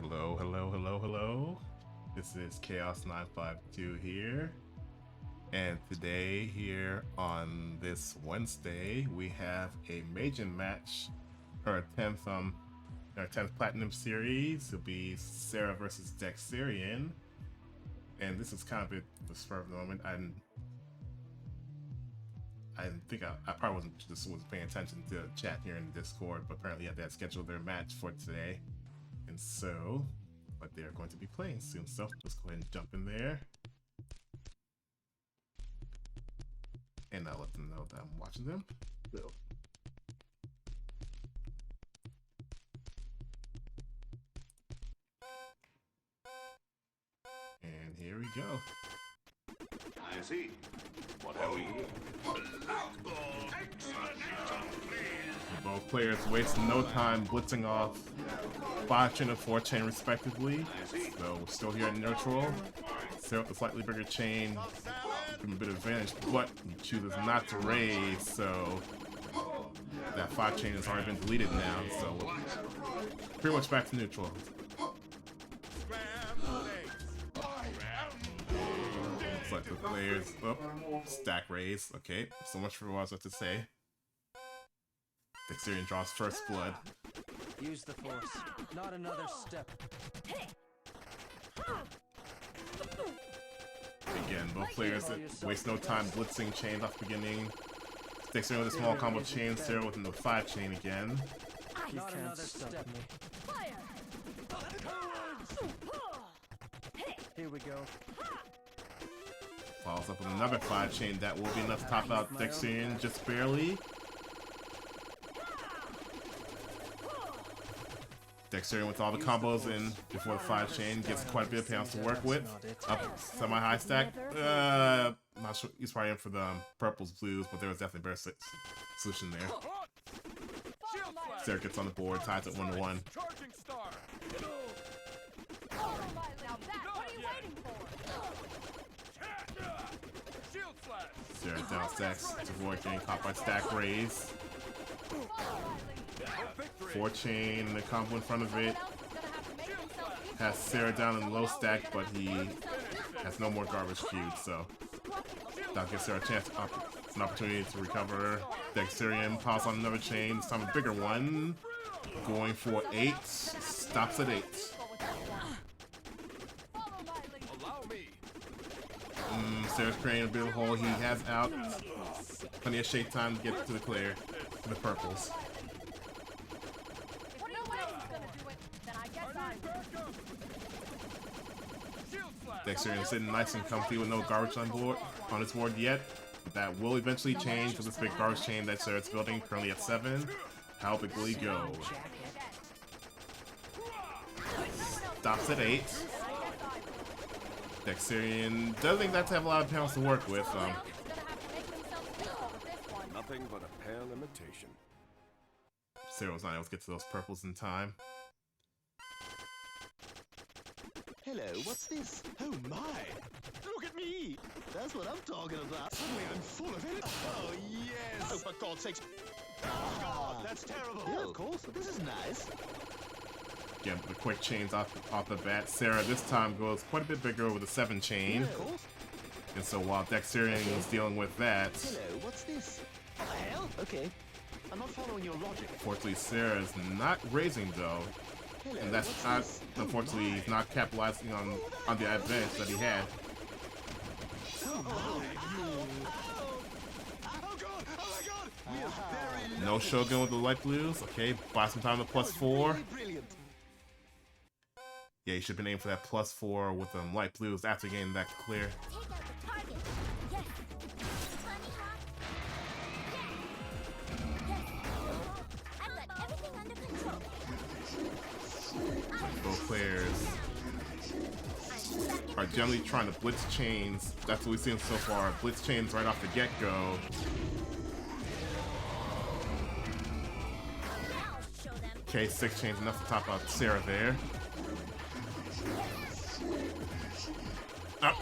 Hello, hello, hello, hello. This is Chaos952 here. And today, here on this Wednesday, we have a Meijin match, our 10th Platinum Series. It'll be Serra versus Dexirian. And this is kind of the spur of the moment. I think I probably wasn't paying attention to the chat here in the Discord, but apparently they had scheduled their match for today. And so, but they're going to be playing soon, so let's go ahead and jump in there. And I'll let them know that I'm watching them. So. And here we go. I see. What have we here? Both players wasting no time blitzing off 5-chain and 4-chain respectively. So we're still here in neutral. Serra with a slightly bigger chain, give him a bit of advantage, but he chooses not to raise, so that 5-chain has already been deleted now, so pretty much back to neutral. Looks like the players, stack raise, okay, so much for what I was about to say. Dexirian draws first blood. Use the force, not another step. Again, both players waste no time blitzing chains off the beginning. Dexirian with a small combo chain, Serra with the 5-chain again. You can't stop me. Here we go. Follows up with another 5-chain that will be enough to top out Dexirian just barely. Dexirian with all the combos in before the 5-chain gets quite a bit of pounds to work with. Up semi-high stack. Not sure, he's probably in for the purples, blues, but there was definitely a better solution there. Serra gets on the board, ties it 1-1. Serra down stacks to avoid getting caught by stack raise. 4-chain and the combo in front of it. Has Serra down in low stack, but he has no more garbage cubes, so that gives Serra a chance, an opportunity to recover. Dexirian piles on another chain, this time a bigger one. Going for 8, stops at 8. Serra's creating a bit of a hole, he has out. Plenty of shake time to get to the clear, to the purples. Dexirian sitting nice and comfy with no garbage on his board yet. But that will eventually change with this big garbage chain that Serra's building, currently at 7. How big will he go? Stops at 8. Dexirian doesn't think that's have a lot of pounds to work with. Nothing but a pale imitation. Serra was not able to get to those purples in time. Hello, what's this? Oh my! Look at me! That's what I'm talking about. Suddenly I'm full of it. Oh yes! Oh, for God's sakes! Oh, that's terrible. Yeah, of course. This is nice. Again, the quick chains off the bat. Serra this time goes quite a bit bigger with a 7-chain. Yeah, of course. And so while Dexirian is dealing with that, Hello, what's this? What the hell? Okay. I'm not following your logic. unfortunately Serra is not raising though. Hello, And that's not, unfortunately, he's not capitalizing on the advantage that he had. Oh my! Oh God! Oh my God! We are very No Shogun with the light blues. Okay, buy some time to +4. brilliant. Yeah, you should have been aiming for that +4 with light blues after getting that clear. Both players are generally trying to blitz chains. That's what we've seen so far. Blitz chains right off the get-go. Okay, 6 chains enough to top out Serra there. Oh.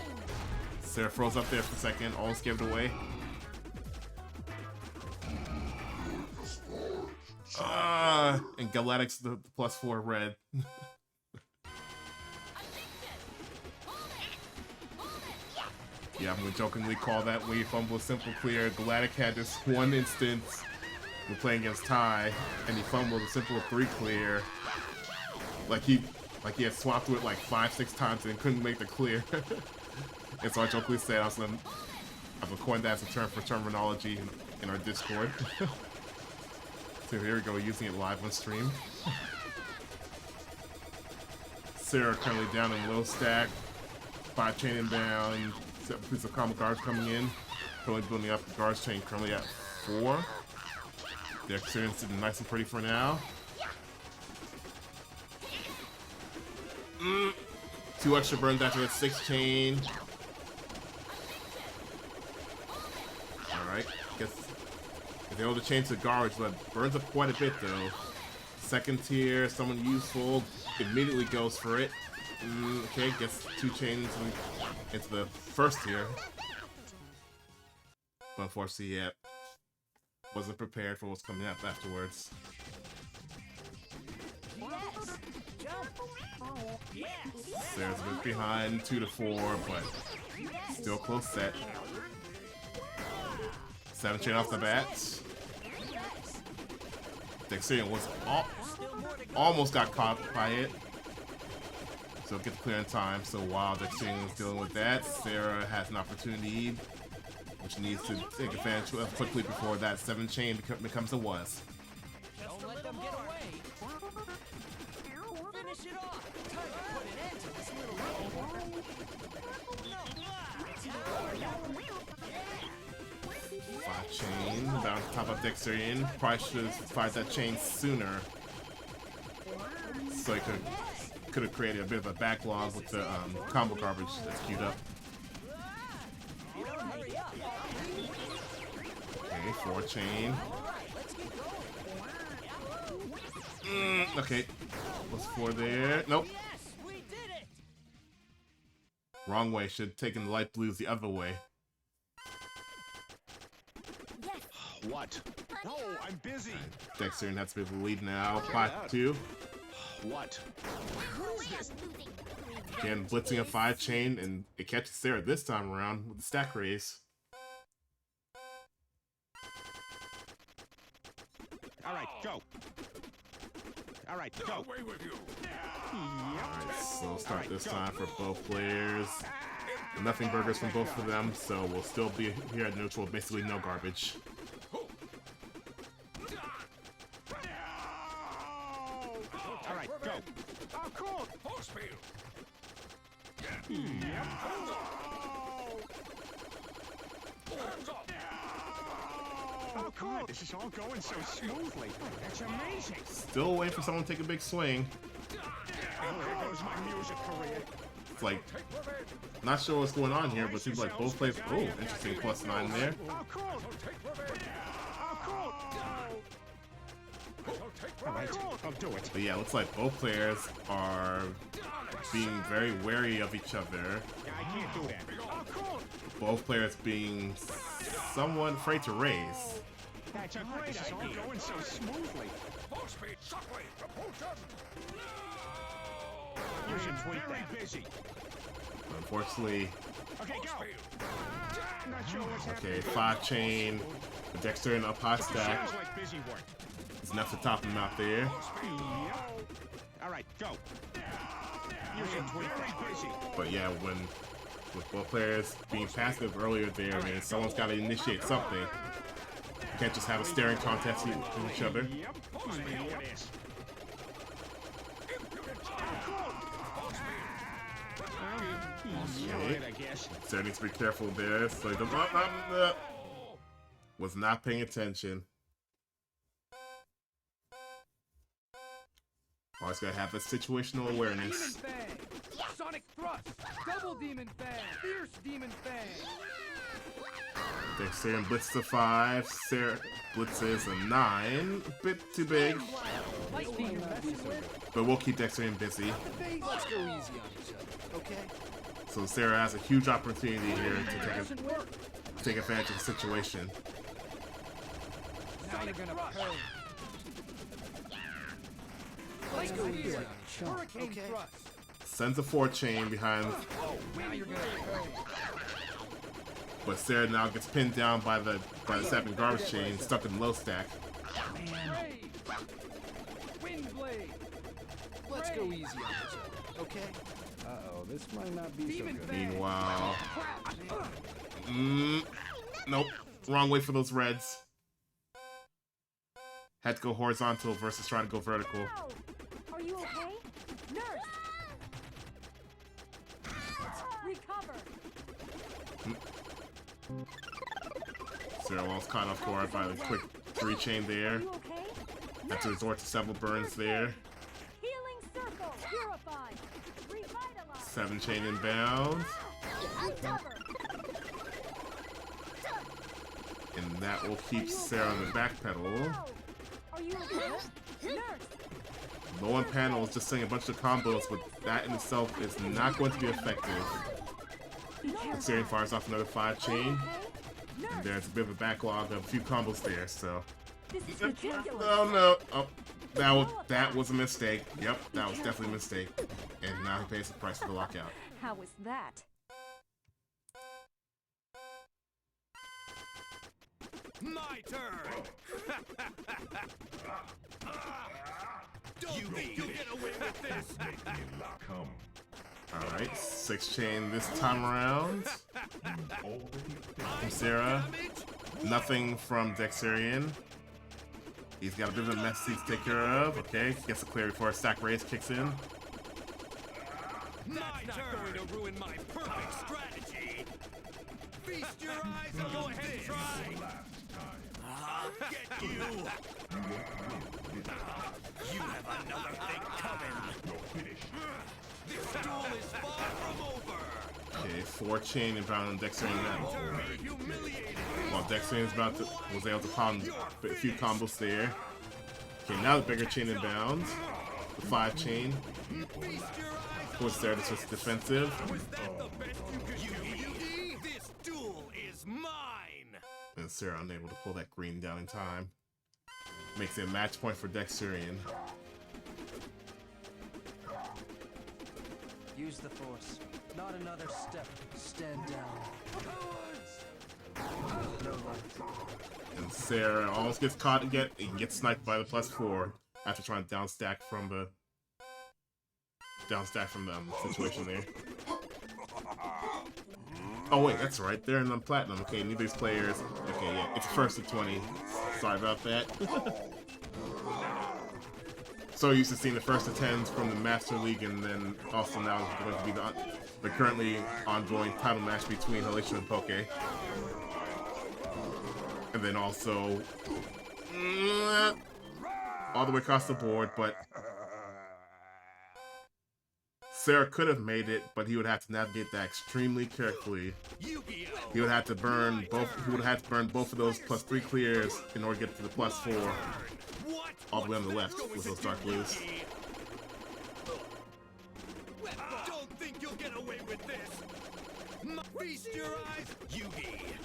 Serra froze up there for a second, almost gave it away. And Galactic's the +4 red. Yeah, I'm gonna jokingly call that wave fumble a simple clear. Galactic had this one instance when playing against Ty, and he fumbled a simple 3 clear. Like he had swapped through it like 5-6 times and couldn't make the clear. And so I jokingly said I've coined that as a term for terminology in our Discord. So here we go, using it live on stream. Serra currently down in low stack. 5 chain inbound. Piece of combo guards coming in. Currently building up the guards chain, currently at 4. Dexirian sitting nice and pretty for now. 2 extra burns after the 6 chain. Alright, guess if they're able to change the garbage, but burns up quite a bit though. Second tier, someone useful, immediately goes for it. Okay, gets 2 chains into the first tier. But unfortunately, yeah, wasn't prepared for what's coming up afterwards. There's a bit behind, 2 to 4, but still close set. 7 chain off the bat. Dexirian was almost got caught by it. So get the clear in time. So while Dexirian was dealing with that, Serra has an opportunity which needs to take advantage of quickly before that 7 chain becomes a was. Don't let them get away. Finish it off. Time to put an end to this little game. 5 chain down top of Dexirian. Probably should have fired that chain sooner, so he could have created a bit of a backlog with the combo garbage that's queued up. Okay, 4 chain. Okay, what's 4 there? Nope. Wrong way. Should have taken the light blues the other way. What? No, I'm busy. Dexirian has to be the lead now. Pot 2. What? Again, blitzing a 5 chain, and it catches Serra this time around with the stack raise. All right, go. All right, go. Away with you. Alright, so start this time for both players. Nothing burgers from both of them, so we'll still be here at neutral, basically no garbage. All right, go. Oh, cool. Full speed. Oh, cool. This is all going so smoothly. That's amazing. Still waiting for someone to take a big swing. Oh, there goes my music career. It's like, not sure what's going on here, but it seems like both players. Oh, interesting +9 there. Oh, cool. Oh, cool. All right, I'll do it. But yeah, looks like both players are being very wary of each other. Yeah, I can't do that. Oh, cool. Both players being somewhat afraid to raise. That's a great idea. This is all going so smoothly. Full speed. Shockwave. Propulsion. You should tweet that. Busy. Unfortunately, Okay, go. I'm not sure what's happening. okay, 5 chain, the Dexirian up high stack. Sounds like busy work. It's enough to top him out there. Yep. All right, go. You should tweet that. Busy. But yeah, with both players being passive earlier there, I mean, someone's got to initiate something. You can't just have a staring contest with each other. Yep. I know it is. Okay. I guess. Sarah needs to be careful there. So he was not paying attention. Always gotta have a situational awareness. Demon Fang! Sonic Thrust! Double Demon Fang! Fierce Demon Fang! Dexirian blitzes a 5. Serra blitzes a 9. A bit too big. Like who you messing with? But we'll keep Dexirian busy. Let's go easy on each other, okay? So Serra has a huge opportunity here to Doesn't work. take advantage of the situation. Now you're gonna pay. Let's go easy on each other, Hurricane okay? Thrust. Sends a 4 chain behind. Now you're gonna pay. But Serra now gets pinned down by the sapping garbage chain, stuck in low stack. Ray! Wind blade! Let's go easy on each other, okay? Uh-oh, this might not be so Demon good. fang! Meanwhile, Crap! nope, wrong way for those reds. Had to go horizontal versus trying to go vertical. Ow! Are you okay? Nurse! Recover! Serra was caught off guard by the quick 3-chain there. Are you okay? Had to resort to several burns there. Healing circle! Purify! Revitalize! 7-chain inbound. Recover! And that will keep Serra on the back pedal. Ow! Are you okay? Nurse! Low on panel is just saying a bunch of combos, but that in itself is not going to be effective. Dexirian fires off another 5-chain. And there's a bit of a backlog of a few combos there, so... This is ridiculous! Oh no! Oh, that was a mistake. Yep, that was definitely a mistake. And now he pays the price for the lockout. How was that? My turn! Don't think you'll get away with this! Alright, 6-chain this time around. From Serra. Nothing from Dexirian. He's got a bit of a mess to take care of. Okay, gets a clear before a stack raise kicks in. That's not going to ruin my perfect strategy! Feast your eyes on Go ahead and try! I'll get you! You have another thing coming! This duel is far from over! Okay, 4-chain inbound on Dexirian now. Be humiliated! While Dexirian was able to pound a few combos there. Okay, now the bigger chain inbound. The 5-chain. Of course, there it's just defensive. Was that the best you could do, Yugi? This duel is mine! And Serra unable to pull that green down in time. Makes it a match point for Dexirian. Use the force. Not another step. Stand down. No light. And Serra almost gets caught again. He gets sniped by the +4 after trying to down stack from the situation there. Oh wait, that's right. They're in the platinum. Okay, neither these players. Okay, yeah, it's first to 20. Sorry about that. So used to seeing the first to 10s from the Master League, and then also now it's going to be the currently ongoing title match between Hellacious and Poke. And then also all the way across the board, but Serra could have made it, but he would have to navigate that extremely carefully. He would have to burn both. He would have to burn both of those +3 clears in order to get to the +4. All the way on the left with those dark blues. Don't think you'll get away with this. Feast your eyes, Yugi.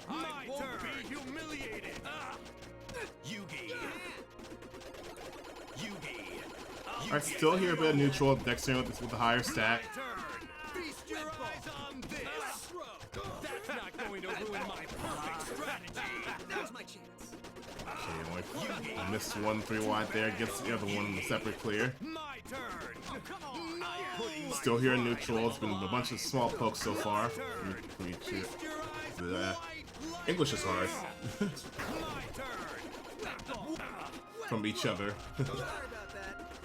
I won't be humiliated. Yugi. I still hear a bit of neutral Dexirian with the higher stack. Feast your eyes on this. That's not going to ruin my perfect strategy. Now's my chance. Okay, I missed one 3 wide there, gets the other one in the separate clear. My turn. Still here in neutral. It's been a bunch of small pokes so far. English is hard. From each other.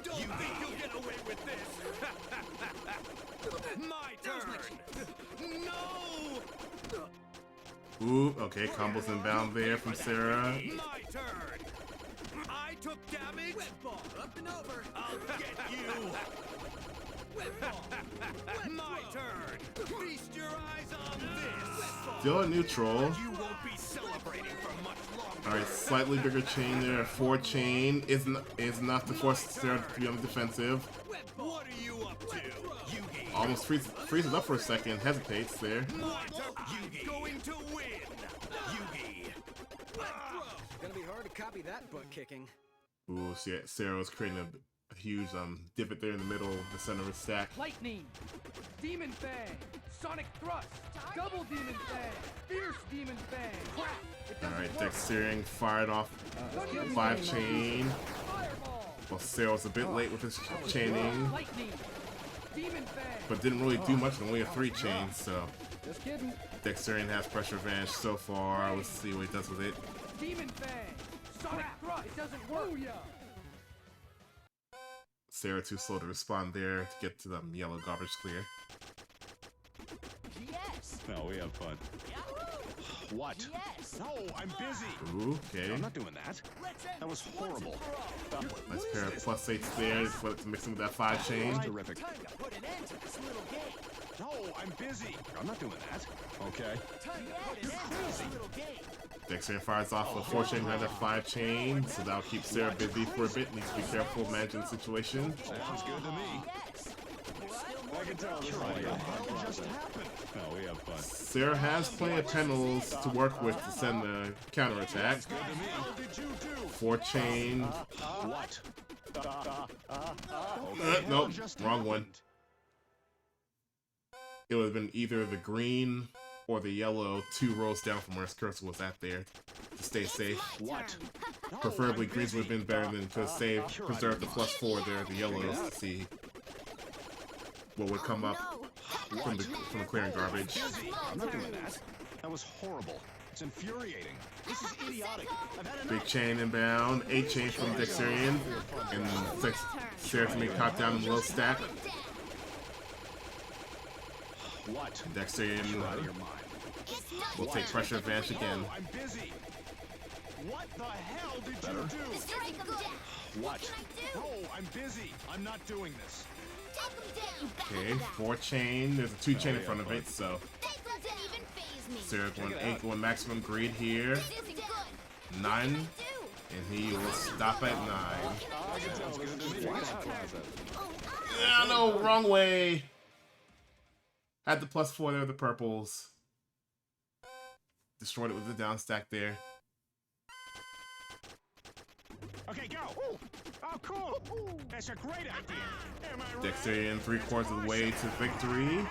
Don't think you'll get away with this. My turn. No. Ooh, okay, combos inbound there from Serra. My turn. I took damage. Up and over. I'll get you. My turn. Feast your eyes on this. Still a neutral. You won't be celebrating for much longer. Alright, slightly bigger chain there. 4-chain is enough to force Serra to be on the defensive. What are you up to, Yugi? Almost freezes up for a second, hesitates there. My turn. Yugi. Going to win. Yugi. Gonna be hard to copy that butt kicking. Ooh, see, Serra was creating a huge divot there in the middle, the center of his stack. Lightning, Demon Fang, Sonic Thrust, Double Demon Fang, Fierce Demon Fang. Crap! It doesn't Alright, work. Dexirian fired off 5 chain. Fireball, Well, Serra was a bit late with his chaining, Lightning, Demon Fang. but didn't really do much in the way of 3 chains, so Just kidding. Dexirian has pressure advantage so far. Let's see what he does with it. Demon Fang, Sonic Thrust. It doesn't work. Serra too slow to respond there to get to the yellow garbage clear. Yes. No, we have fun. What? Yes. No, I'm busy. Ooh, okay. I'm not doing that. That was horrible. Nice pair of +8s there to mix in with that 5 chain. Terrific. Time to put an end to this little game. No, I'm busy. I'm not doing that. Okay. Time to put an end to this little game. Dexirian fires off a 4 chain, another 5 chain, so that'll keep Serra busy for a bit. Needs to be careful managing the situation. Sounds good to me. Yes. There's still more I can tell this what the hell just happened. No, we have fun. Serra has plenty of panels to work with to send the counterattack. Good to me. What did you do? 4 chain. What? Nope, wrong one. It would have been either the green or the yellow 2 rows down from where his cursor was at there to stay safe. What? Preferably greens would have been better than to save, preserve the +4 there, the yellows, to see what would come up from the clearing garbage. I'm not doing that. That was horrible. It's infuriating. This is idiotic. I've had enough. Big chain inbound, 8 chain from Dexirian, and Serra's gonna be caught down in low stack. What? Dexirian You're out of your mind. will take pressure advantage again. No, I'm busy. What the hell did you do? Strike him down. What? Can I do? No, I'm busy. I'm not doing this. Take him down. Okay, 4 chain, there's a 2 chain in front of it, so That doesn't even faze me. Serra going 8, going maximum greed here. This isn't good. 9, Do. and he will stop at 9. I can tell this is Yeah, no, wrong way. Had the +4 there, the purples. Destroyed it with the down stack there. Okay, go. Oh, cool. That's a great idea. Am I right? Dexirian 3/4 of the way to victory.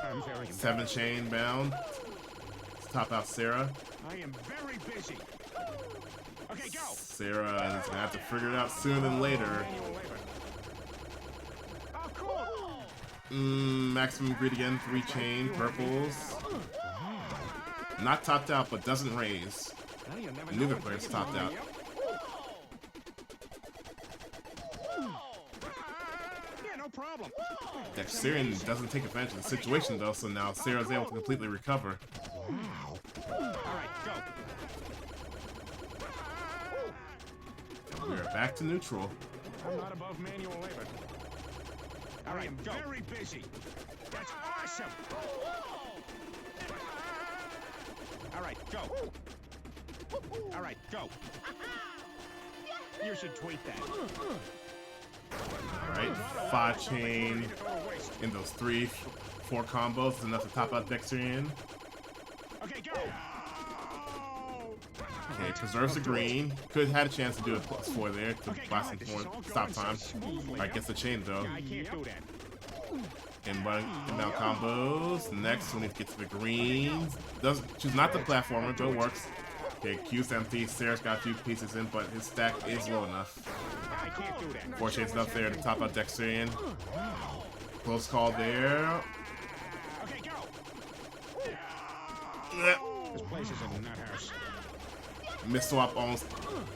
I'm very 7 chain bound. Let's top out Serra. I am very busy. Okay, go. Serra is gonna have to figure it out sooner than later. Manual labor. Oh, cool. Maximum greed again, 3 chain, purples. Not topped out, but doesn't raise. Now you never Neither know. player's topped out. Yeah, no problem. Dexirian doesn't take advantage of the situation though, so now Serra's able to completely recover. All right, go. And we're back to neutral. I'm not above manual labor. All right, go. Very busy. That's awesome. All right, go. All right, go. You should tweet that. Alright, 5 chain in those 3-4 combos is enough to top out Dexirian. Okay, go. Okay, preserves the green. Could have had a chance to do a +4 there to buy some more stop time. Alright, gets the chain though. I can't do that. Inbound combos. Next, we need to get to the greens. Does choose not the platformer, but it works. Okay, Q's empty. Serra's got a few pieces in, but his stack is low enough. I can't do that. 4 chains up there to top out Dexirian. Close call there. Okay, go. Eh, This place is a nut house. Miss swap almost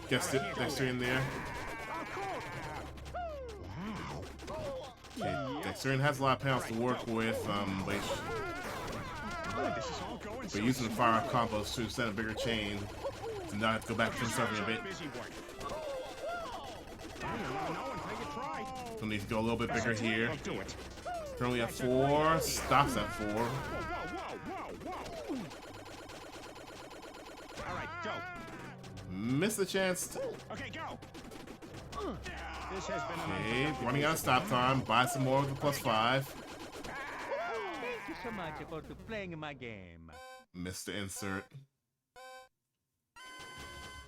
gets it. Dexirian there. Okay, Dexirian has a lot of panels to work with, This is all going so but using the fire combos to send a bigger chain to not have to go back to serving a bit. busy work. I don't know and take a try. So need to go a little bit bigger here. I'll do it. Currently at 4, stops at 4. Whoa, whoa, whoa, whoa. All right, go. Missed the chance. Okay, go. This has been Okay, running out of stop time. Buy some more with the +5. Thank you so much for playing my game. Missed the insert.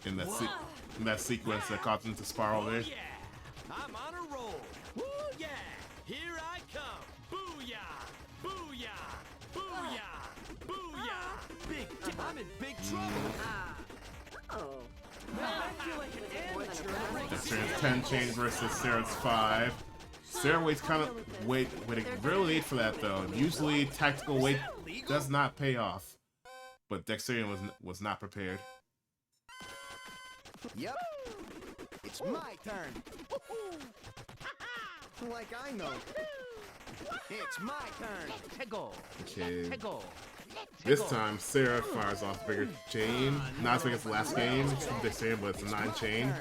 in that sequence that caused him to spiral there. Yeah, I'm on a roll. Woo yeah, here I come. Booyah, booyah, booyah, booyah. I'm in big trouble. I feel like an amateur. Dexterian's 10 chain versus Serra's 5. Serra waits waiting really late for that though. Usually tactical wait does not pay off, but Dexirian was not prepared. Yep. It's my turn. Like I know. It's my turn. Tego. Okay. Tego. This time Serra fires off bigger chain. Not as big as the last game from Dexirian, but it's a 9 chain.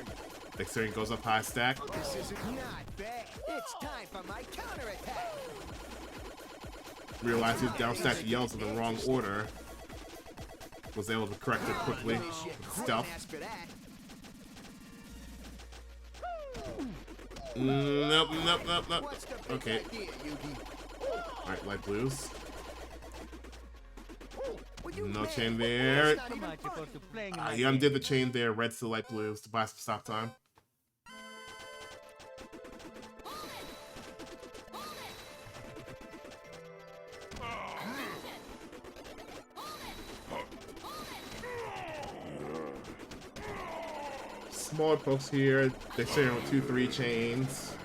Dexirian goes up high stack. This is not bad. It's time for my counterattack. Realized his down stack yells in the wrong order. Was able to correct it quickly with stealth. Ask for that. Nope. What's the big Okay. idea, Yugi? Alright, light blues. Would you No man, chain that's there. not So even much fun. for playing He undid the chain there, reds to light blues to buy some stop time. Smaller pokes here, Dexterian with 2-3 chains.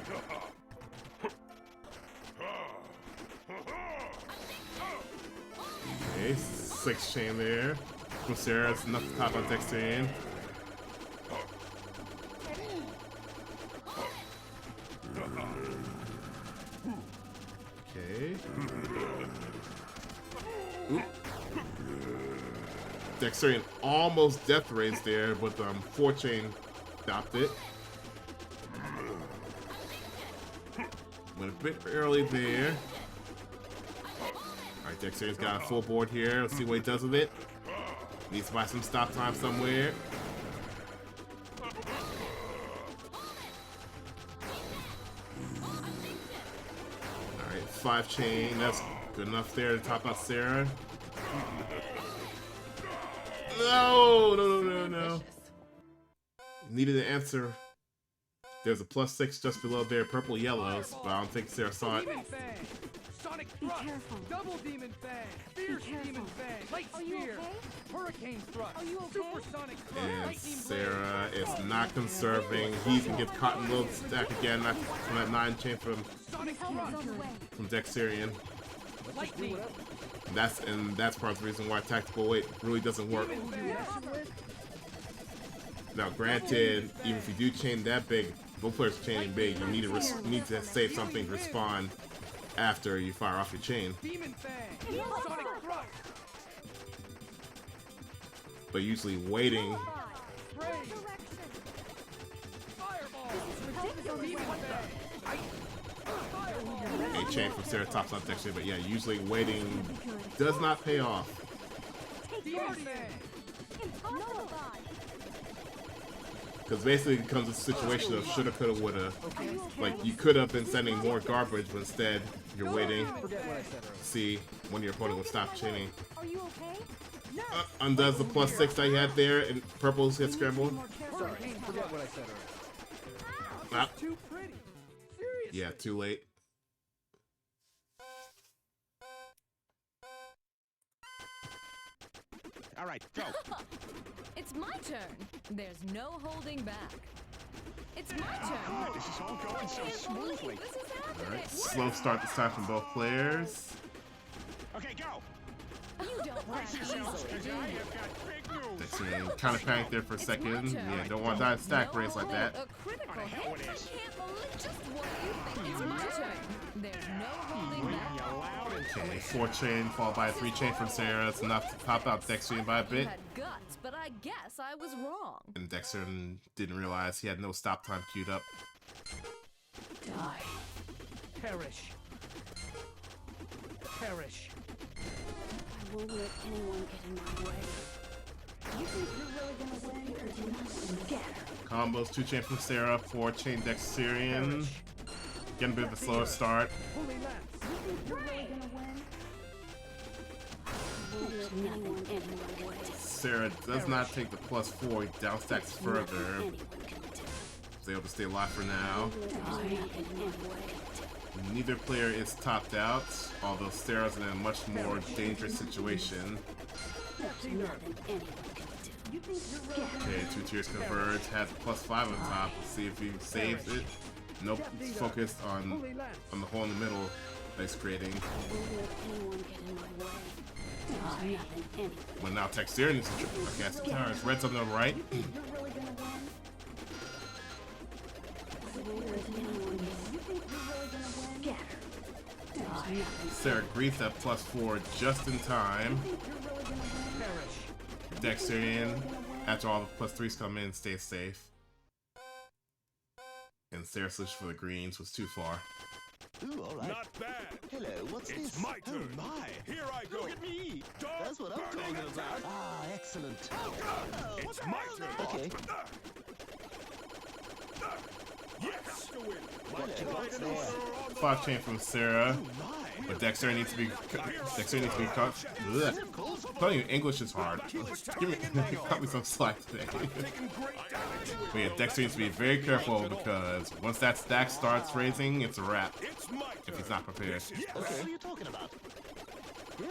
Okay, 6 chain there. From Serra, it's enough to pop on Dexterian. Okay. Oop. Dexterian almost death raised there, but 4 chain stopped it. Went a bit early there. Alright, Dexterian's got a full board here. Let's see what he does with it. Needs to buy some stop time somewhere. Alright, 5 chain. That's good enough there to top out Serra. No. Needed an answer. There's a +6 just below there, purple yellows, but I don't think Serra saw it. Demon Fang, Sonic Thrust, Double Demon Fang, Fierce Demon Fang, Light Spear, Hurricane Thrust, Supersonic Thrust, And Lightning Serra is not conserving. He's gonna get caught in a little stack again from that 9 chain from Dexirian. Blade, Lightning, That's part of the reason why tactical weight really doesn't work. Demon Fang, Now, granted, even if you do chain that big, both players chaining big, you need to save something to respond after you fire off your chain. Demon Fang, Sonic Thrust, But usually waiting. Spray, Fireball, Demon Fang, Ice, Fireball, A chain from Serra tops off Dexterian, but yeah, usually waiting does not pay off. Demon Fang, Because basically it becomes a situation of shoulda, coulda, woulda. Like, you could have been sending more garbage, but instead you're waiting to see when your opponent will stop chaining. Are you okay? Undoes the +6 that you had there, and purples get scrambled. Hurricane Forget what I said earlier. Ah, too pretty. Seriously. yeah, too late. All right, go. It's my turn. There's no holding back. It's my turn. This is all going so smoothly. This is happening. Alright, slow start this time from both players. Okay, go. You don't want Brace yourselves, easily, because do I you? have got big news. Dexterian kind of panicked there for a It's my second. turn. Yeah, don't want to die in stack race like that. A critical What the hell hit. it I is? can't believe just what you think. It's my turn. There's no holding back. You loud and Okay, 4 chain followed by a 3 chain from Serra. That's enough to top out Dexterian by a You bit. had guts, but I guess I was wrong. And Dexterian didn't realize he had no stop time queued up. Die. Perish. Perish. I won't let anyone get in my way. You think you're really gonna win, or do you not scatter? Combos, 2 chain from Serra, 4 chain Dexirian. Getting a bit of a slower start. Holy Lance, You think you're really gonna win? I won't let anyone get in my way. Serra does not take the +4, he downstacks further. He's able to stay alive for now. Neither player is topped out, although Serra's in a much more dangerous situation. Okay, 2 tiers converge, has +5 on top. Let's see if he saves it. Nope, he's focused on the hole in the middle that he's creating. But now Dexirian is against the towers. Red's on the right. Serra greets that +4 just in time. Dexirian, after all the +3s come in, stays safe. And Serra switched for the greens was too far. Ooh, all right. Not bad. Hello, what's It's this? my turn. Oh my! Here I go. Look at me! That's what I'm talking about. Ah, excellent. It's my turn. Okay. Yes. To win. Hello, what's this? 5 chain from Serra, Oh my! but Dexirian needs to be caught. Blech. Telling you English is hard. Give me, cut me some slack today. But yeah, Dexter needs to be very careful because once that stack starts raising, it's a wrap if he's not prepared. Okay, what are you talking about?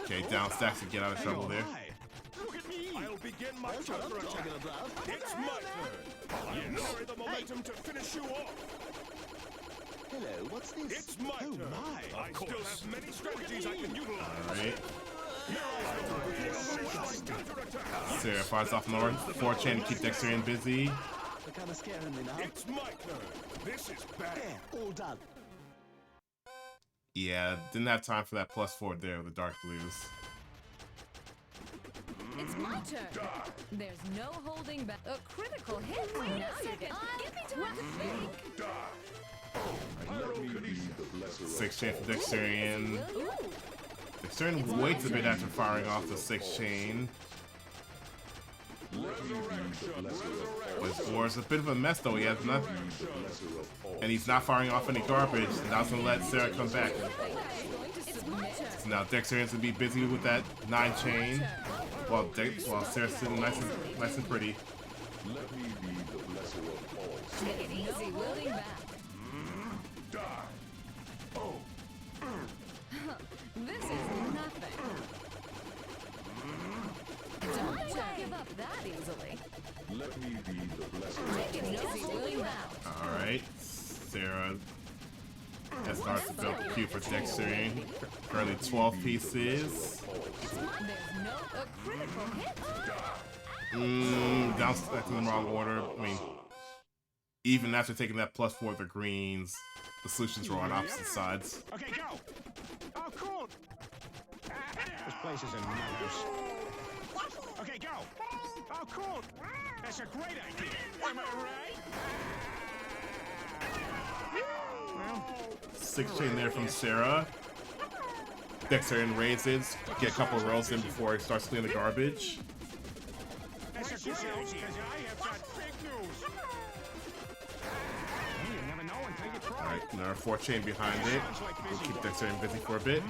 Okay, down stacks to get out of trouble there. Look at me! I'll begin my That's what I'm counterattack. talking about. It's my turn. I'll carry the momentum to finish you off. Hello, what's this? It's my oh turn. my! I still have many strategies I can utilize. Alright. Counterattack. Serra fires off north. 4 chain to keep Dexterian busy. They're kind of scaring me now. It's my turn. This is bad. There, all done. Yeah, didn't have time for that +4 there with the dark blues. It's my turn. There's no holding back. A critical hit. Wait now you're getting. Get me to think. 6 chain for Dexterian. Ooh. Dexterian waits a bit after firing off the 6 chain. But his board's a bit of a mess though, he has nothing. And he's not firing off any garbage, and that's gonna let Serra come back. So now Dexterian's gonna be busy with that 9 chain, while Serra's sitting nice and pretty. Take it easy. Loading back. This is nothing. Don't give up that easily. Take it easy. Loading back. Alright, Serra has started to build the queue for Dexirian. Currently 12 pieces. There's no a critical hit. Down stacked in the wrong order. I mean, even after taking that +4 of the greens, the solutions were on opposite sides. Okay, go! Oh, cool! This place is a madhouse. Okay, go! Oh, cool! That's a great idea. Am I right? Well, 6 chain there from Serra. Dexterian raises, get a couple rolls in before he starts cleaning the garbage. that's a good idea, because I have got big news. You never know until you try. Alright, another 4 chain behind it. We'll keep Dexterian busy for a bit.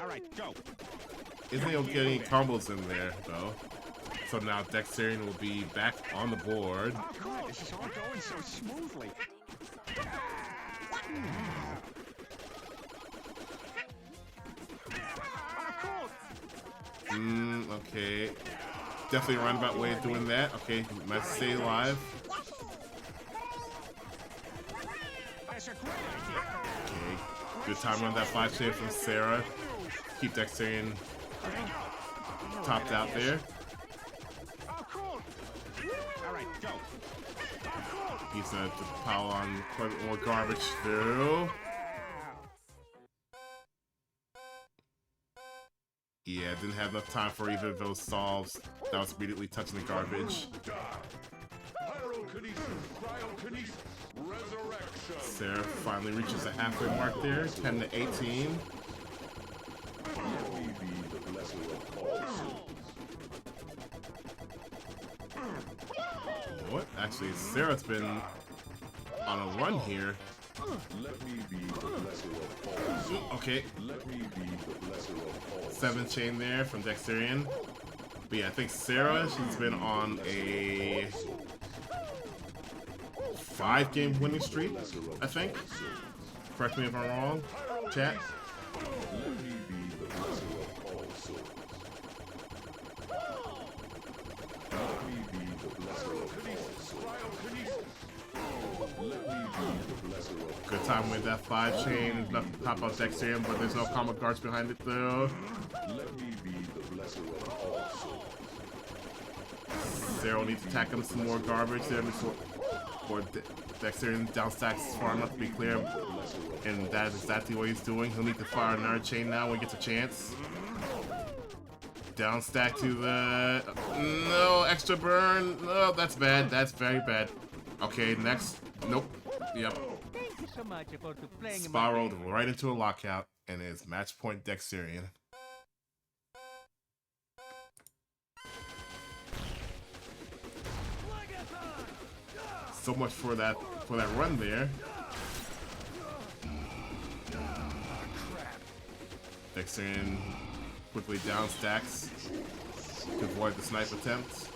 All right, go. Isn't able to get any combos in there, though. So now Dexterian will be back on the board. Oh, cool. This is all going so smoothly. Oh, cool. Okay. Definitely a roundabout way of doing that. Okay, might stay alive. That's a great idea. Okay. Good time on that 5 chain from Serra. Keep Dexterian topped out there. Oh, cool. All right, go. Oh, cool. He's gonna pile on quite a bit more garbage through. Yeah, didn't have enough time for either of those solves. That was immediately touching the garbage. Serra finally reaches the halfway mark there, 10 to 18. What? Actually, Serra's been on a run here. Let me be the lesser of all souls. Okay. Let me be the lesser of all 7 chain there from Dexirian. But yeah, I think Serra, she's been on a 5-game winning streak, I think. Correct me if I'm wrong, chat. Let me be the lesser of all souls. Let me be the lesser of all souls. Let me be the lesser of Good time with that 5 chain. Enough to pop out Dexirian, but there's no combo guards behind it though. Let me be the lesser of all souls. Serra needs to tack him some more garbage there before Dexirian down stacks far enough to be clear. And that is exactly what he's doing. He'll need to fire another chain now when he gets a chance. Down stack to the... No, extra burn. No, that's bad. That's very bad. Okay, next. Nope. Yep. Thank you so much for playing Spiraled right into a lockout, and it's match point Dexirian. So much for that run there. Dexirian quickly down stacks to avoid the snipe attempt.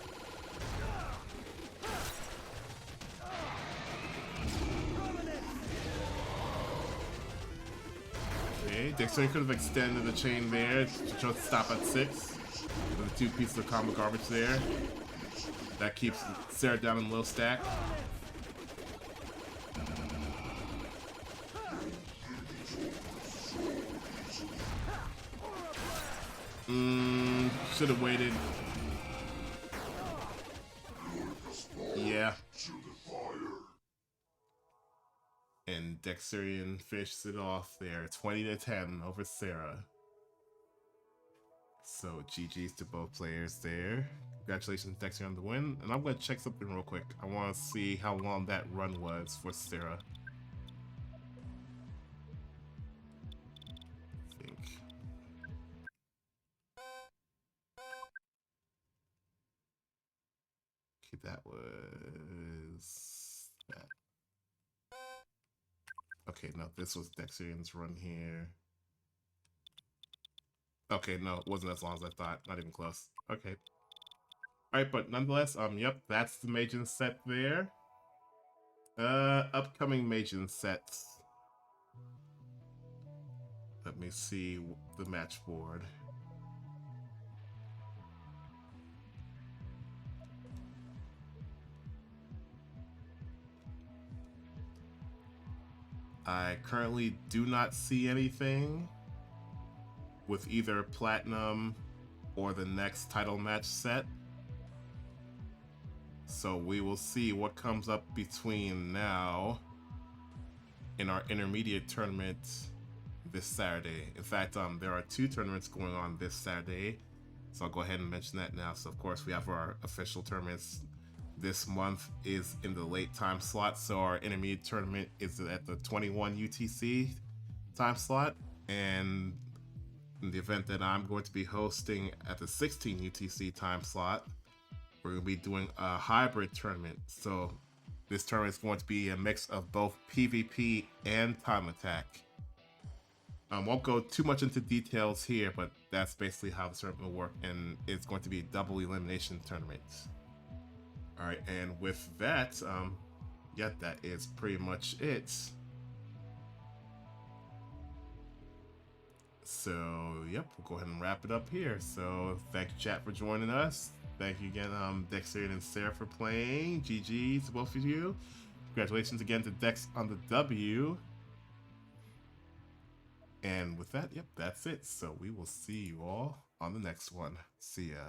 Okay, Dexirian could have extended the chain there to try to stop at 6. With the 2 pieces of combo garbage there. That keeps Serra down in low stack. Should have waited. Yeah. And Dexirian finishes it off there, 20-10 over Serra. So GG's to both players there. Congratulations, Dexirian, on the win. And I'm gonna check something real quick. I want to see how long that run was for Serra. That was that. Okay, no, this was Dexirian's run here. Okay, no, it wasn't as long as I thought. Not even close. Okay. Alright, but nonetheless, yep, that's the Meijin set there. Upcoming Meijin sets. Let me see the match board. I currently do not see anything with either Platinum or the next title match set. So we will see what comes up between now and our intermediate tournament this Saturday. In fact, there are 2 tournaments going on this Saturday. So I'll go ahead and mention that now. So of course we have our official tournaments. This month is in the late time slot, so our intermediate tournament is at the 21 UTC time slot, and in the event that I'm going to be hosting at the 16 UTC time slot, we're going to be doing a hybrid tournament. So this tournament is going to be a mix of both PvP and time attack. I won't go too much into details here, but that's basically how the tournament will work, and it's going to be a double elimination tournament. Alright, and with that, yeah, that is pretty much it. So, yep, we'll go ahead and wrap it up here. So, thank you, chat, for joining us. Thank you again, Dexirian and Serra, for playing. GG to both of you. Congratulations again to Dex on the W. And with that, yep, that's it. So, we will see you all on the next one. See ya.